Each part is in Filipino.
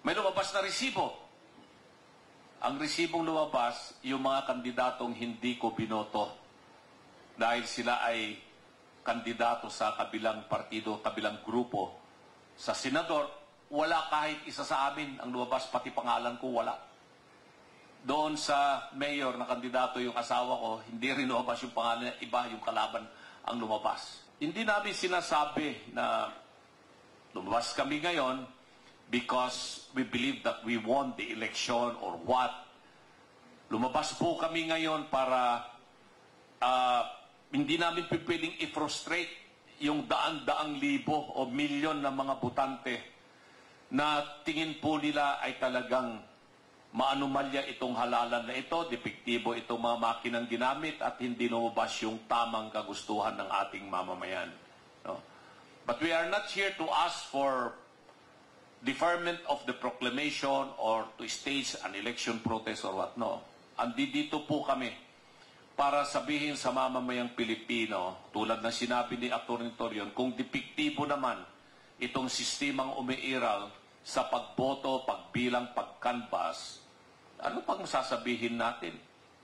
May lumabas na resibo. Ang resibong lumabas, yung mga kandidatong hindi ko binoto dahil sila ay kandidato sa kabilang partido, kabilang grupo. Sa senador, wala kahit isa sa amin ang lumabas, pati pangalan ko wala. Doon sa mayor na kandidato yung asawa ko, hindi rin lumabas yung pangalan, iba yung kalaban ang lumabas. Hindi namin sinasabi na lumabas kami ngayon because we believe that we won the election or what. Lumabas po kami ngayon para hindi namin pwedeng i-frustrate yung daan-daang libo o milyon na mga botante na tingin po nila ay talagang maanumalya itong halalan na ito, depektibo itong mga makinang ginamit at hindi lumabas yung tamang kagustuhan ng ating mamamayan. No? But we are not here to ask for deferment of the proclamation or to stage an election protest or what. No. Andito po kami para sabihin sa mamamayang Pilipino, tulad ng sinabi ni Atty. Torion, kung depektibo naman itong sistemang umiiral sa pagboto, pagbilang, pagkanbas, ano pang sasabihin natin?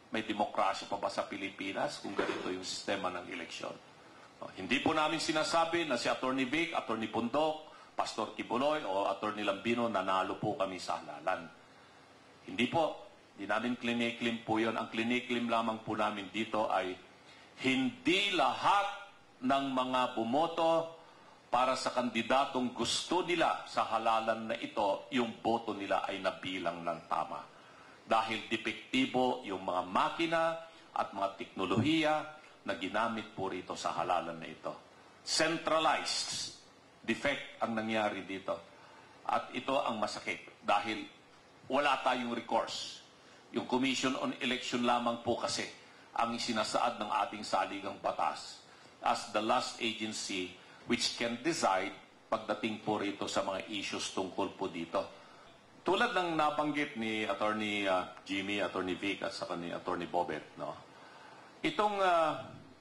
May demokrasya pa ba sa Pilipinas kung ganito yung sistema ng eleksyon? No. Hindi po namin sinasabi na si Atty. Vic, Atty. Pundok, Pastor Kibuloy o Atty. Lambino, nanalo po kami sa halalan. Hindi po. Hindi namin kliniklaim po yun. Ang kliniklaim lamang po namin dito ay hindi lahat ng mga bumoto para sa kandidatong gusto nila sa halalan na ito, yung boto nila ay nabilang ng tama. Dahil depektibo yung mga makina at mga teknolohiya na ginamit po rito sa halalan na ito. Centralized defect ang nangyari dito. At ito ang masakit dahil wala tayong recourse. Yung Commission on Election lamang po kasi ang sinasaad ng ating saligang batas as the last agency which can decide pagdating po rito sa mga issues tungkol po dito. Tulad ng nabanggit ni Atty. Jimmy, Atty. Vic at saka ni Atty. Bobet, no? Itong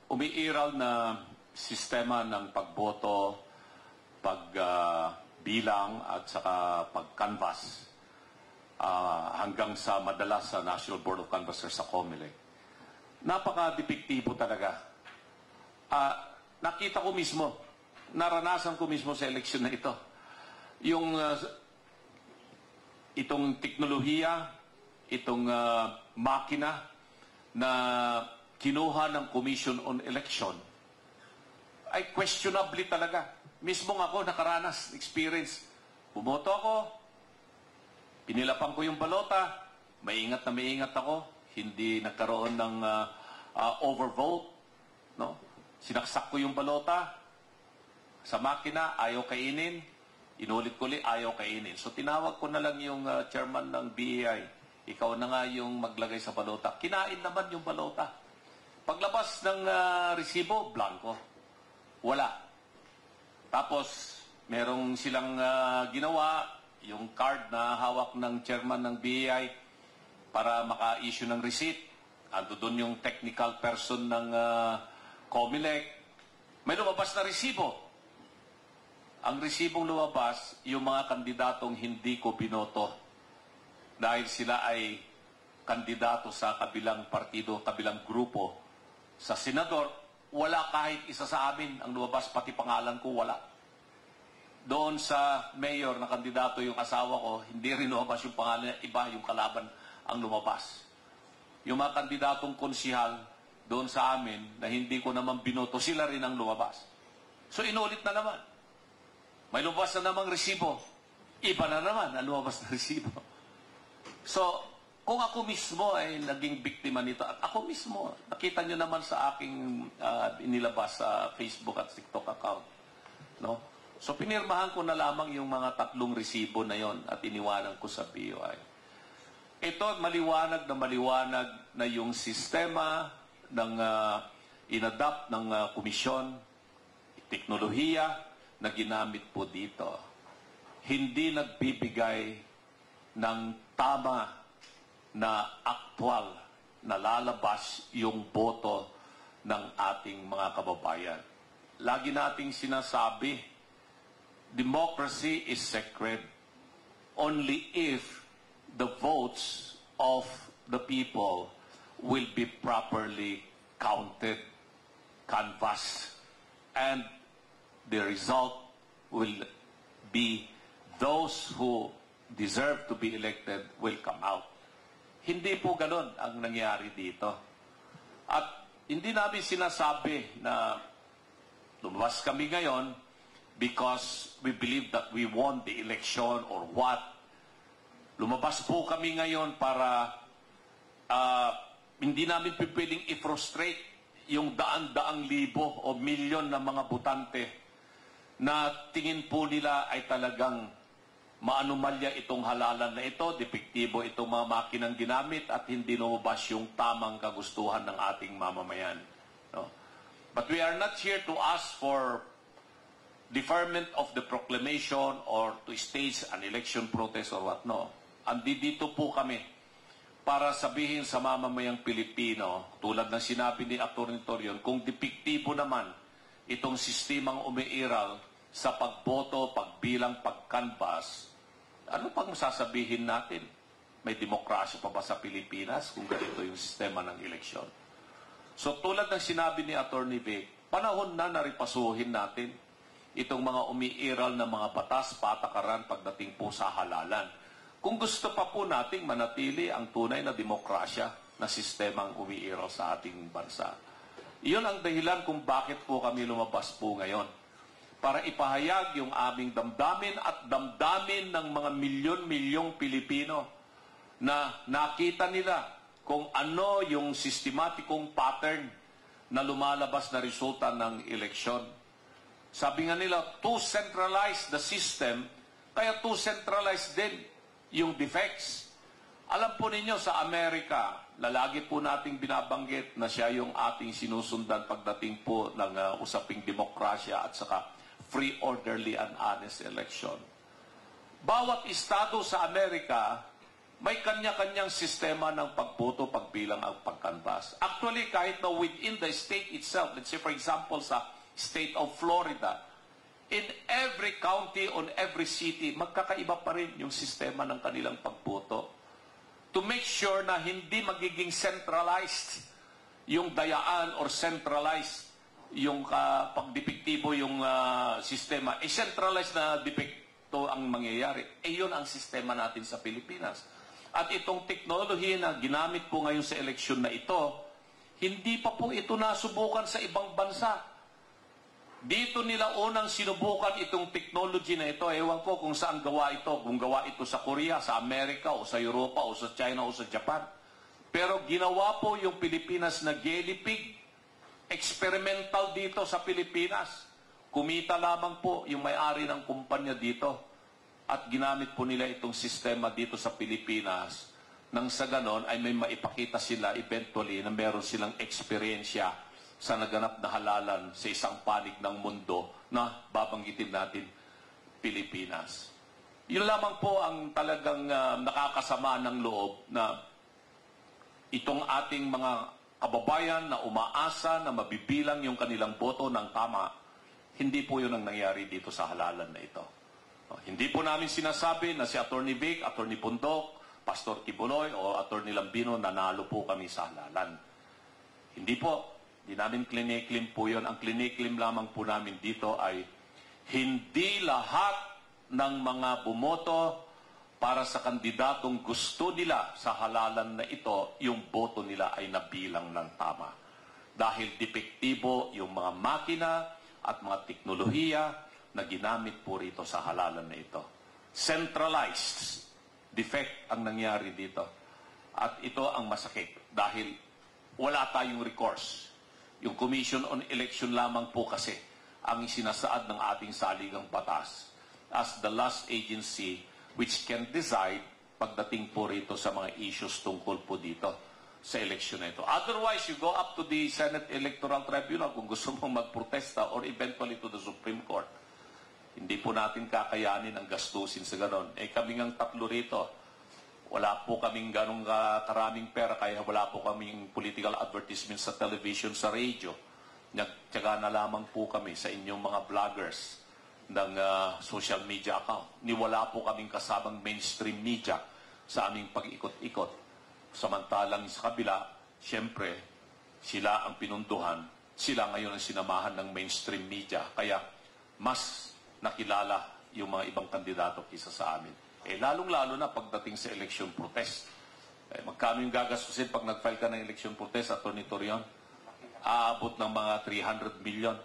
umiiral na sistema ng pagboto, pagbilang at saka pag-canvas hanggang sa madalas sa National Board of Canvassers sa COMELEC. Napaka-depektibo talaga. Nakita ko mismo, naranasan ko mismo sa eleksyon na ito. Yung itong teknolohiya, itong makina na kinuha ng Commission on Election ay questionably talaga. Mismo ako nakaranas, experience. Bumoto ako, pinilapan ko yung balota, maingat ako, hindi nagkaroon ng overvote. No? Sinaksak ko yung balota, sa makina, ayaw kainin, inulit ko ayaw kainin. So tinawag ko na lang yung chairman ng BAI, ikaw na nga yung maglagay sa balota. Kinain naman yung balota. Paglabas ng resibo, blanco. Wala. Tapos, merong silang ginawa, yung card na hawak ng chairman ng BAI para maka-issue ng receipt. Ando doon yung technical person ng COMELEC. May lumabas na resibo. Ang resibong lumabas, yung mga kandidatong hindi ko binoto dahil sila ay kandidato sa kabilang partido, kabilang grupo. Sa senador, wala kahit isa sa amin ang lumabas, pati pangalan ko wala. Doon sa mayor na kandidato yung asawa ko, hindi rin lumabas yung pangalan, iba yung kalaban ang lumabas. Yung mga kandidatong konsihal doon sa amin na hindi ko naman binoto, sila rin ang lumabas. So inulit na naman. May lumabas na namang resibo. Iba na naman ang lumabas na resibo. So, kung ako mismo ay naging biktima nito, at ako mismo, nakita nyo naman sa aking inilabas sa Facebook at TikTok account. No? So, pinirmahan ko na lamang yung mga 3 resibo na yon at iniwanan ko sa BOI. Ito, maliwanag na yung sistema ng inadapt ng komisyon, teknolohiya na ginamit po dito, hindi nagbibigay ng tama na aktwal na lalabas yung boto ng ating mga kababayan. Lagi nating sinasabi, democracy is sacred. only if the votes of the people will be properly counted, canvassed, and the result will be those who deserve to be elected will come out. Hindi po ganun ang nangyari dito. At hindi namin sinasabi na lumabas kami ngayon because we believe that we won the election or what. Lumabas po kami ngayon para hindi namin pwedeng i-frustrate yung daan-daang libo o milyon na mga botante na tingin po nila ay talagang maanumalya itong halalan na ito, depektibo itong mga makinang ginamit at hindi lumabas yung tamang kagustuhan ng ating mamamayan. No? But we are not here to ask for deferment of the proclamation or to stage an election protest or what. No. Andito po kami para sabihin sa mamamayang Pilipino, tulad ng sinabi ni Atty. Torion, kung depektibo naman itong sistemang umiiral sa pagboto, pagbilang, pagkanbas, ano pang sasabihin natin? May demokrasya pa ba sa Pilipinas kung ganito yung sistema ng eleksyon? So tulad ng sinabi ni Atty. Vic, panahon na naripasuhin natin itong mga umiiral na mga batas, patakaran pagdating po sa halalan. Kung gusto pa po nating manatili ang tunay na demokrasya na sistemang umiiral sa ating bansa. Iyon ang dahilan kung bakit po kami lumabas po ngayon. Para ipahayag yung aming damdamin at damdamin ng mga milyon-milyong Pilipino na nakita nila kung ano yung sistematikong pattern na lumalabas na resulta ng eleksyon. Sabi nga nila, too centralized the system, kaya too centralized din yung defects. Alam po ninyo sa Amerika, lalagi po nating binabanggit na siya yung ating sinusundan pagdating po ng usaping demokrasya at saka free, orderly, and honest election. Bawat estado sa Amerika, may kanya-kanyang sistema ng pagboto, pagbilang at pagkanbas. Actually, kahit na within the state itself, let's say for example sa state of Florida, in every county, on every city, magkakaiba pa rin yung sistema ng kanilang pagboto. To make sure na hindi magiging centralized yung dayaan or centralized yung pagdepektibo yung sistema. Centralized na depekto ang mangyayari. Yun ang sistema natin sa Pilipinas. At itong teknolohiya na ginamit po ngayon sa eleksyon na ito, hindi pa po ito nasubukan sa ibang bansa. Dito nila unang sinubukan itong technology na ito. Ewan ko kung saan gawa ito. Kung gawa ito sa Korea, sa Amerika, o sa Europa, o sa China, o sa Japan. Pero ginawa po yung Pilipinas na guinea pig. Experimental dito sa Pilipinas. Kumita lamang po yung may-ari ng kumpanya dito. At ginamit po nila itong sistema dito sa Pilipinas. Nang sa ganon ay may maipakita sila eventually na meron silang eksperyensya sa naganap na halalan sa isang panig ng mundo na babanggitin natin Pilipinas. Yun lamang po ang talagang nakakasama ng loob na itong ating mga kababayan na umaasa na mabibilang yung kanilang boto ng tama, hindi po yun ang nangyari dito sa halalan na ito. Hindi po namin sinasabi na si Atty. Vic, Atty. Pundok, Pastor Kibuloy o Atty. Lambino nanalo po kami sa halalan. Hindi po. Hindi namin kliniklaim po yun. Ang kliniklaim lamang po namin dito ay hindi lahat ng mga bumoto para sa kandidatong gusto nila sa halalan na ito, yung boto nila ay nabilang ng tama. Dahil depektibo yung mga makina at mga teknolohiya na ginamit po rito sa halalan na ito. Centralized defect ang nangyari dito. At ito ang masakit dahil wala tayong recourse. Yung Commission on Election lamang po kasi ang sinasaad ng ating saligang batas as the last agency which can decide pagdating po rito sa mga issues tungkol po dito sa election na ito. Otherwise, you go up to the Senate Electoral Tribunal kung gusto mong magprotesta or eventually to the Supreme Court. Hindi po natin kakayanin ang gastusin sa ganon. Kami ngang tatlo rito. Wala po kaming ganong karaming pera, kaya wala po kaming political advertisement sa television, sa radio. Nagtyaga na lamang po kami sa inyong mga vloggers ng social media account. Niwala po kaming kasamang mainstream media sa aming pag-ikot-ikot. Samantalang sa kabila, siyempre, sila ang pinunduhan. Sila ngayon ang sinamahan ng mainstream media. Kaya mas nakilala yung mga ibang kandidato kisa sa amin. Lalong-lalo na pagdating sa election protest. Magkano yung gagastusin pag nag-file ka ng election protest, Atty. Torion? Aabot ng mga 300 million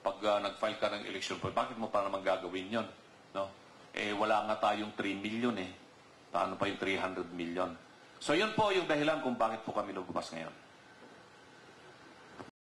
pag nag-file ka ng election protest. Bakit mo pa naman gagawin yon? No? Wala nga tayong 3 million eh. Paano pa yung 300 million? So yun po yung dahilan kung bakit po kami lumabas ngayon.